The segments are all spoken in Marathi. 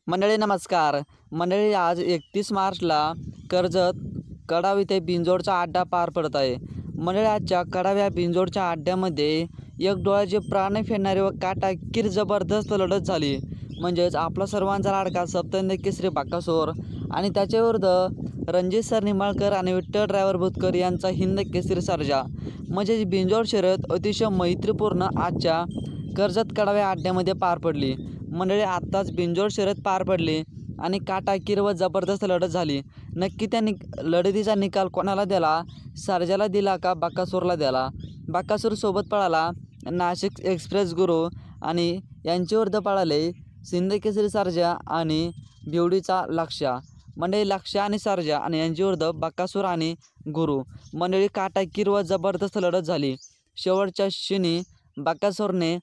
मंडळी नमस्कार. मंडळी आज 31 मार्चला कर्जत कडाव इथे बिंजोडचा अड्डा पार पडत आहे. मंडळी आजच्या कडाव या बिंजोडच्या अड्ड्यामध्ये एक डोळ्याचे प्राण फेडणारी व काटाकीर जबरदस्त लढत झाली. म्हणजेच आपला सर्वांचा लाडका सप्तहिंद केसरी बकासूर आणि त्याच्याविरुद्ध रणजित सर निंबाळकर आणि विठ्ठल ड्रायव्हर भूतकर यांचा हिंद केसरी सर्जा. म्हणजे बिंजोड शर्यत अतिशय मैत्रीपूर्ण आजच्या कर्जत कडाव या अड्ड्यामध्ये पार पडली. मंडळी आत्ताच बिंजोड शर्यत पार पडली आणि काटाकीर व जबरदस्त लढत झाली. नक्की त्या लढतीचा निकाल कोणाला दिला? सर्जाला दिला का बकासूरला दिला? बकासूरसोबत पळाला नाशिक एक्सप्रेस गुरु आणि यांच्याविरुद्ध पळाले सिंधकेसरी सर्जा आणि भिवडीचा लक्ष्या. मंडळी लक्ष्या आणि सर्जा आणि यांच्याविरुद्ध बकासूर आणि गुरु. मंडळी काटाकीर व जबरदस्त लढत झाली. शेवटच्या क्षणी बकासूरने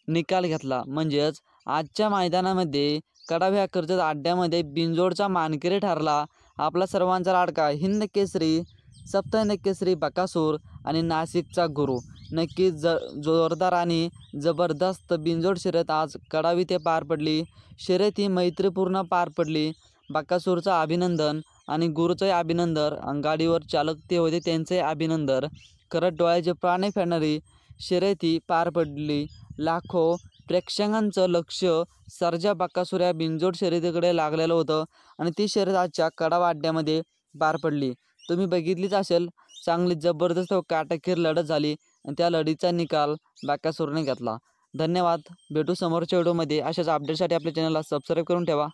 निकाल घेतला. म्हणजेच आजच्या मैदानामध्ये कडाव ह्या कर्जत अड्ड्यामध्ये बिंजोडचा मानकरी ठरला आपला सर्वांचा लाडका हिंद केसरी सप्तहिंद केसरी बकासूर आणि नाशिकचा गुरु. नक्की जोरदार आणि जबरदस्त बिंजोड शर्यत आज कडाव इथे पार पडली. शर्यत ही मैत्रीपूर्ण पार पडली. बकासूरचं अभिनंदन आणि गुरुचंही अभिनंदन. गाडीवर चालक ते होते त्यांचंही अभिनंदन करत डोळ्याचे प्राण फेडणारी शर्यत ही पार पडली. लाखो प्रेक्षकांचं लक्ष सर्जा बकासूर या बिंजोड शर्यतीकडे लागलेलं होतं आणि ती शर्यत आजच्या कडाव अड्ड्यामध्ये पार पडली. तुम्ही बघितलीच असेल, चांगली जबरदस्त व काटाकीर लढत झाली आणि त्या लढीचा निकाल बकासूरने घेतला. धन्यवाद. भेटू समोरच्या व्हिडिओमध्ये. अशाच अपडेटसाठी आपल्या चॅनलला सबस्क्राईब करून ठेवा.